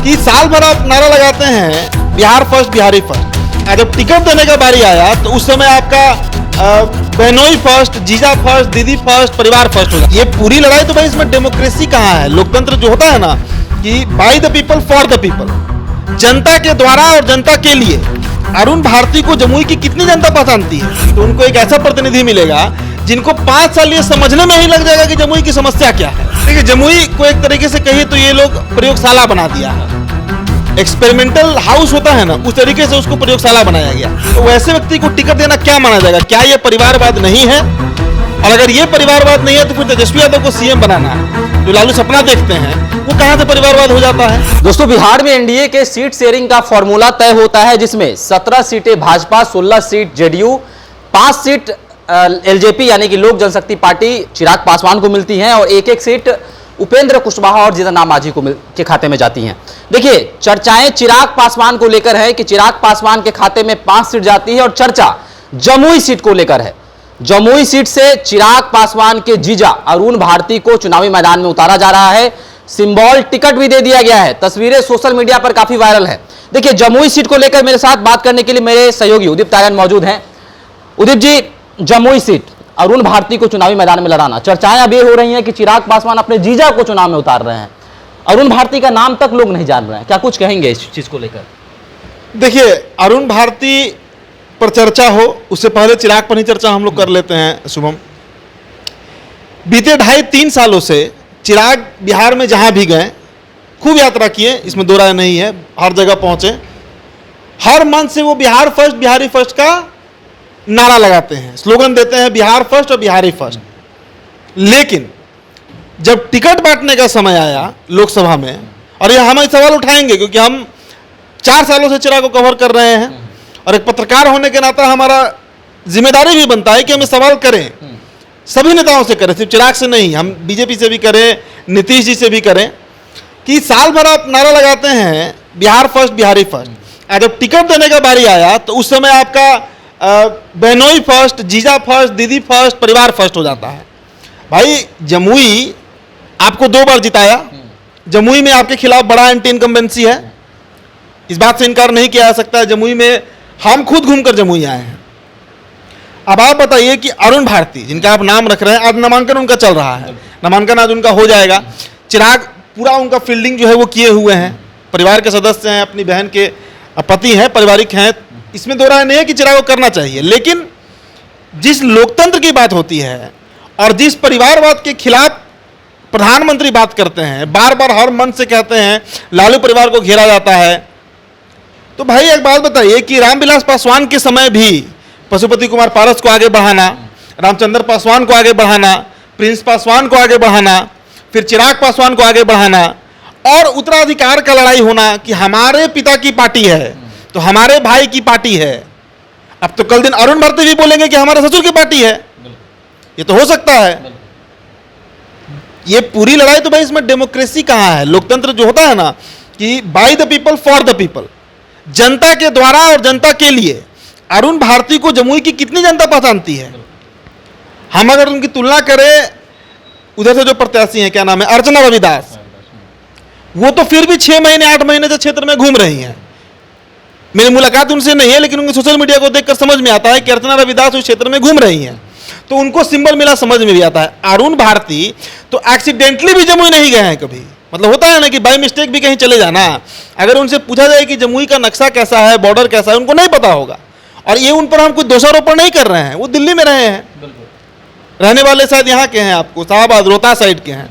कि साल भर आप नारा लगाते हैं बिहार फर्स्ट बिहारी फर्स्ट, और जब टिकट देने का बारी आया तो उस समय आपका बहनोई फर्स्ट, जीजा फर्स्ट, दीदी फर्स्ट, परिवार फर्स्ट होगा। ये पूरी लड़ाई तो भाई इसमें डेमोक्रेसी कहाँ है? लोकतंत्र जो होता है ना कि by the people for the people, जनता के द्वारा और जनता के लिए। अरुण भारती को जमुई की कितनी जनता पहचानती है? तो उनको एक ऐसा प्रतिनिधि मिलेगा जिनको 5 साल ये समझने में ही लग जाएगा कि जमुई की समस्या क्या है। देखिए, जमुई को एक तरीके से कहिए तो ये लोग प्रयोगशाला बना दिया है। एक्सपेरिमेंटल हाउस होता है ना, उस तरीके से उसको प्रयोगशाला बनाया गया। तो वैसे व्यक्ति को टिकट देना क्या माना जाएगा? क्या ये परिवारवाद नहीं है? और अगर ये परिवारवाद नहीं है तो फिर तेजस्वी यादव को सीएम बनाना है, जो लालू सपना देखते हैं, वो कहां से परिवारवाद हो जाता है? दोस्तों, बिहार में एनडीए के सीट शेयरिंग का फॉर्मूला तय होता है, जिसमें 17 सीटें Bhajpa, 16 seat JDU, 5 seat LJP यानी कि लोक जनशक्ति पार्टी चिराग पासवान को मिलती हैं, और एक सीट उपेंद्र कुशवाहा और जीतन राम मांझी को के खाते में जाती हैं। देखिए, चर्चाएं चिराग पासवान को लेकर है कि चिराग पासवान के खाते में 5 सीट जाती है, और चर्चा जमुई सीट को लेकर है। जमुई सीट से चिराग पासवान के जीजा अरुण भारती को चुनावी मैदान में उतारा जा रहा है। सिंबल टिकट भी दे दिया गया है। तस्वीरें सोशल मीडिया पर काफी वायरल है। देखिए, जमुई सीट को लेकर मेरे साथ बात करने के लिए मेरे सहयोगी उदित तायन मौजूद हैं। उदित जी, जमुई सीट अरुण भारती को चुनावी मैदान में लड़ाना, चर्चाएं अब ये हो रही हैं कि चिराग पासवान अपने जीजा को चुनाव में उतार रहे हैं। अरुण भारती का नाम तक लोग नहीं जान रहे हैं, क्या कुछ कहेंगे इस चीज को लेकर? देखिए, अरुण भारती पर चर्चा हो उससे पहले चिराग पर ही चर्चा हम लोग कर लेते हैं। शुभम, बीते 2.5-3 सालों से चिराग बिहार में जहां भी गए खूब यात्रा किए, इसमें दो राय नहीं है, हर जगह पहुंचे, हर मंच से वो बिहार फर्स्ट बिहारी फर्स्ट का नारा लगाते हैं, स्लोगन देते हैं बिहार फर्स्ट और बिहारी फर्स्ट। लेकिन जब टिकट बांटने का समय आया लोकसभा में, और ये हम सवाल उठाएंगे क्योंकि हम 4 सालों से चिराग को कवर कर रहे हैं, और एक पत्रकार होने के नाते हमारा जिम्मेदारी भी बनता है कि हम सवाल करें, सभी नेताओं से करें, सिर्फ चिराग से नहीं, हम बीजेपी से भी करें, नीतीश जी से भी करें, कि साल भर आप नारा लगाते हैं बिहार फर्स्ट बिहारी फर्स्ट, और जब टिकट देने का बारी आया तो उस समय आपका बहनोई फर्स्ट, जीजा फर्स्ट, दीदी फर्स्ट, परिवार फर्स्ट हो जाता है। भाई, जमुई आपको 2 बार जिताया, जमुई में आपके खिलाफ बड़ा एंटी इनकम्बेंसी है, इस बात से इनकार नहीं किया जा सकता। जमुई में हम खुद घूमकर जमुई आए हैं। अब आप बताइए कि अरुण भारती, जिनका आप नाम रख रहे हैं, आज नामांकन उनका चल रहा है, नामांकन आज उनका हो जाएगा। चिराग पूरा उनका फील्डिंग जो है वो किए हुए हैं, परिवार के सदस्य हैं, अपनी बहन के पति हैं, पारिवारिक हैं, इसमें दो राय नहीं है कि चिराग को करना चाहिए। लेकिन जिस लोकतंत्र की बात होती है और जिस परिवारवाद के खिलाफ प्रधानमंत्री बात करते हैं, बार बार हर मंच से कहते हैं लालू परिवार को घेरा जाता है, तो भाई एक बात बताइए कि रामविलास पासवान के समय भी पशुपति कुमार पारस को आगे बढ़ाना, रामचंद्र पासवान को आगे बढ़ाना, प्रिंस पासवान को आगे बढ़ाना, फिर चिराग पासवान को आगे बढ़ाना, और उत्तराधिकार का लड़ाई होना कि हमारे पिता की पार्टी है तो हमारे भाई की पार्टी है। अब तो कल दिन अरुण भारती भी बोलेंगे कि हमारे ससुर की पार्टी है, ये तो हो सकता है। ये पूरी लड़ाई तो भाई इसमें डेमोक्रेसी कहाँ है? लोकतंत्र जो होता है ना कि by the people for the people, जनता के द्वारा और जनता के लिए। अरुण भारती को जमुई की कितनी जनता पहचानती है? हम अगर उनकी तुलना करें उधर से जो प्रत्याशी हैं, क्या नाम है, अर्चना रविदास, वो तो फिर भी 6 महीने 8 महीने से क्षेत्र में घूम रही हैं। मेरी मुलाकात उनसे नहीं है, लेकिन उनके सोशल मीडिया को देखकर समझ में आता है कि अर्चना रविदास उस क्षेत्र में घूम रही हैं, तो उनको सिंबल मिला, समझ में भी आता है। अरुण भारती तो एक्सीडेंटली भी जमुई नहीं गए हैं कभी, मतलब होता है ना कि बाय मिस्टेक भी कहीं चले जाना। अगर उनसे पूछा जाए कि जमुई का नक्शा कैसा है, बॉर्डर कैसा है, उनको नहीं पता होगा। और ये उन पर हम कोई दोषारोपण नहीं कर रहे हैं, वो दिल्ली में रहे हैं, रहने वाले शायद यहाँ के हैं, आपको शाहबाद रोहतास साइड के हैं,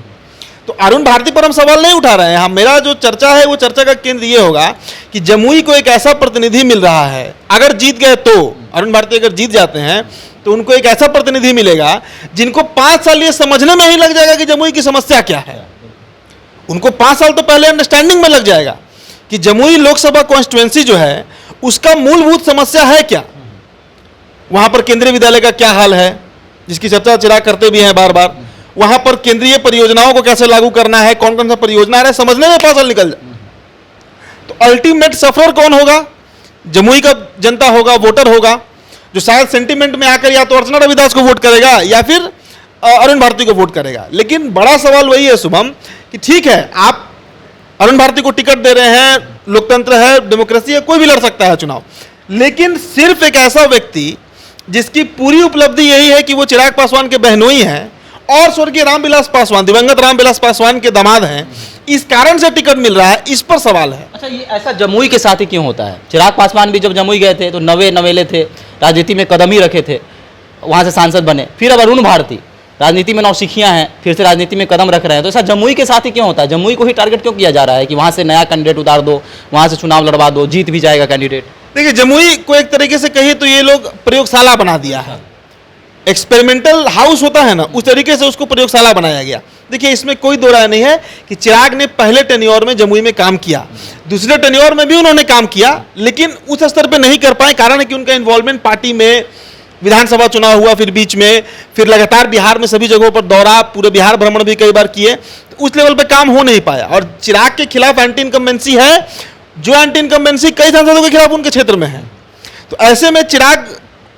तो अरुण भारती पर हम सवाल नहीं उठा रहे हैं। हम, मेरा जो चर्चा है वो चर्चा का केंद्र ये होगा कि जमुई को एक ऐसा प्रतिनिधि मिल रहा है, अगर जीत गए तो, अरुण भारती अगर जीत जाते हैं तो उनको एक ऐसा प्रतिनिधि मिलेगा जिनको 5 साल ये समझने में ही लग जाएगा कि जमुई की समस्या क्या है। उनको 5 साल तो पहले अंडरस्टैंडिंग में लग जाएगा कि जमुई लोकसभा कॉन्स्टिट्यूएंसी जो है उसका मूलभूत समस्या है क्या, वहां पर केंद्रीय विद्यालय का क्या हाल है, जिसकी चर्चा चिराग करते भी हैं बार बार, वहां पर केंद्रीय परियोजनाओं को कैसे लागू करना है, कौन कौन सा परियोजना है, समझने में 5 साल निकल जाए। तो अल्टीमेट सफर कौन होगा? जमुई का जनता होगा, वोटर होगा, जो शायद सेंटिमेंट में आकर या तो अर्चना रविदास को वोट करेगा या फिर अरुण भारती को वोट करेगा। लेकिन बड़ा सवाल वही है शुभम कि ठीक है, आप अरुण भारती को टिकट दे रहे हैं, लोकतंत्र है, डेमोक्रेसी है, कोई भी लड़ सकता है चुनाव। लेकिन सिर्फ एक ऐसा व्यक्ति जिसकी पूरी उपलब्धि यही है कि वो चिराग पासवान के बहनोई हैं और स्वर्गीय रामविलास पासवान, दिवंगत रामविलास पासवान के दामाद हैं, इस कारण से टिकट मिल रहा है, इस पर सवाल है। अच्छा, ये ऐसा जमुई के साथ ही क्यों होता है? चिराग पासवान भी जब जमुई गए थे तो नवेले थे, राजनीति में कदम ही रखे थे, वहाँ से सांसद बने। फिर अब अरुण भारती राजनीति में नौसिखियाँ हैं, फिर से राजनीति में कदम रख रहे हैं, तो ऐसा जमुई के साथ ही क्यों होता है? जमुई को ही टारगेट क्यों किया जा रहा है कि वहाँ से नया कैंडिडेट उतार दो, वहाँ से चुनाव लड़वा दो, जीत भी जाएगा कैंडिडेट? देखिए, जमुई को एक तरीके से कहिए तो ये लोग प्रयोगशाला बना दिया है। एक्सपेरिमेंटल हाउस होता है ना, उस तरीके से उसको प्रयोगशाला बनाया गया। देखिए, इसमें कोई दो राय नहीं है कि चिराग ने पहले टेन्योर में जमुई में काम किया, दूसरे टेन्योर में भी उन्होंने काम किया, लेकिन उस स्तर पे नहीं कर पाए। कारण है कि उनका इन्वॉल्वमेंट पार्टी में, विधानसभा चुनाव हुआ, फिर बीच में, फिर लगातार बिहार में सभी जगहों पर दौरा, पूरे बिहार भ्रमण भी कई बार किए, तो उस लेवल पे काम हो नहीं पाया। और चिराग के खिलाफ एंटी इनकम्बेंसी है, जो एंटी इनकम्बेंसी कई सांसदों के खिलाफ उनके क्षेत्र में है। तो ऐसे में चिराग,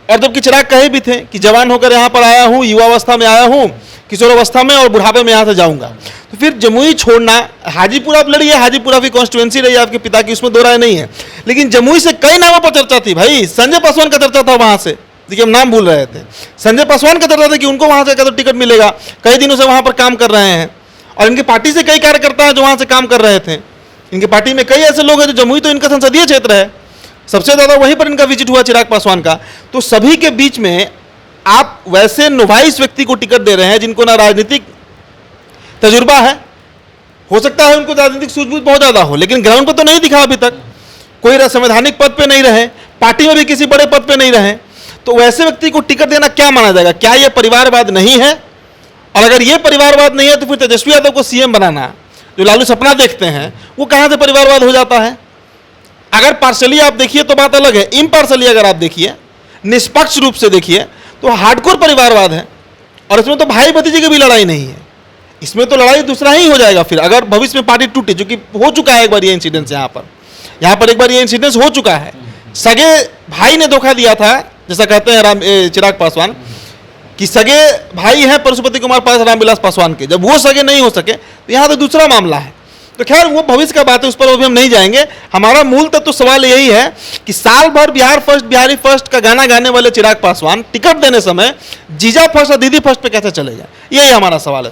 और जबकि चिराग कहे भी थे कि जवान होकर यहाँ पर आया हूँ, युवावस्था में आया हूँ, किशोरावस्था में और बुढ़ापे में यहाँ से जाऊँगा, तो फिर जमुई छोड़ना, हाजीपुर आप लड़िए, हाजीपुर की कॉन्स्टिट्यूएंसी रही आपके पिता की, उसमें दो राय नहीं है, लेकिन जमुई से कई नामों पर चर्चा थी भाई। संजय पासवान का चर्चा था वहाँ से, देखिए हम नाम भूल रहे थे, संजय पासवान का चर्चा था कि उनको वहाँ से तो टिकट मिलेगा, कई दिनों से वहाँ पर काम कर रहे हैं, और इनकी पार्टी से कई कार्यकर्ता हैं जो वहाँ से काम कर रहे थे। इनकी पार्टी में कई ऐसे लोग हैं जो, जमुई तो इनका संसदीय क्षेत्र है, सबसे ज़्यादा वहीं पर इनका विजिट हुआ चिराग पासवान का। तो सभी के बीच में आप वैसे नोवाइस व्यक्ति को टिकट दे रहे हैं जिनको ना राजनीतिक तजुर्बा है, हो सकता है उनको राजनीतिक सूझबूझ बहुत ज़्यादा हो, लेकिन ग्राउंड पर तो नहीं दिखा अभी तक, कोई संवैधानिक पद पे नहीं रहे, पार्टी में भी किसी बड़े पद पे नहीं रहे, तो वैसे व्यक्ति को टिकट देना क्या माना जाएगा? क्या यह परिवारवाद नहीं है? और अगर ये परिवारवाद नहीं है तो फिर तेजस्वी यादव को सीएम बनाना, जो लालू सपना देखते हैं, वो कहाँ से परिवारवाद हो जाता है? अगर पार्शली आप देखिए तो बात अलग है, इम्पार्शली अगर आप देखिए, निष्पक्ष रूप से देखिए, तो हार्डकोर परिवारवाद है। और इसमें तो भाई भतीजे की भी लड़ाई नहीं है, इसमें तो लड़ाई दूसरा ही हो जाएगा फिर, अगर भविष्य में पार्टी टूटे, जो कि हो चुका है एक बार ये इंसिडेंस, यहाँ पर एक बार ये इंसिडेंस हो चुका है। सगे भाई ने धोखा दिया था, जैसा कहते हैं चिराग पासवान कि सगे भाई हैं पशुपति कुमार पास रामविलास पासवान के, जब वो सगे नहीं हो सके तो यहाँ तो दूसरा मामला है। तो खैर वो भविष्य का बात है, उस पर अभी हम नहीं जाएंगे। हमारा मूल तत्व तो सवाल यही है कि साल भर बिहार फर्स्ट, बिहारी फर्स्ट का गाना गाने वाले चिराग पासवान टिकट देने समय जीजा फर्स्ट और दीदी फर्स्ट पे कैसे चले जाए, यही हमारा सवाल है।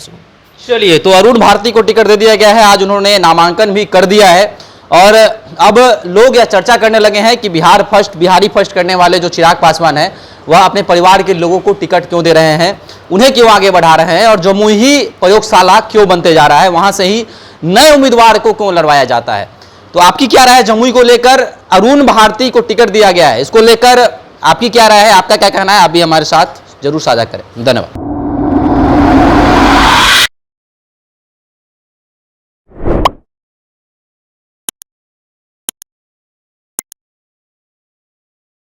चलिए, तो अरुण भारती को टिकट दे दिया गया है, आज उन्होंने नामांकन भी कर दिया है, और अब लोग यह चर्चा करने लगे हैं कि बिहार फर्स्ट, बिहारी फर्स्ट करने वाले जो चिराग पासवान है, वह अपने परिवार के लोगों को टिकट क्यों दे रहे हैं, उन्हें क्यों आगे बढ़ा रहे हैं, और जमुई ही प्रयोगशाला क्यों बनते जा रहा है, वहां से ही नए उम्मीदवार को क्यों लड़वाया जाता है। तो आपकी क्या राय है जमुई को लेकर? अरुण भारती को टिकट दिया गया है, इसको लेकर आपकी क्या राय है, आपका क्या कहना है? आप भी हमारे साथ जरूर साझा करें। धन्यवाद।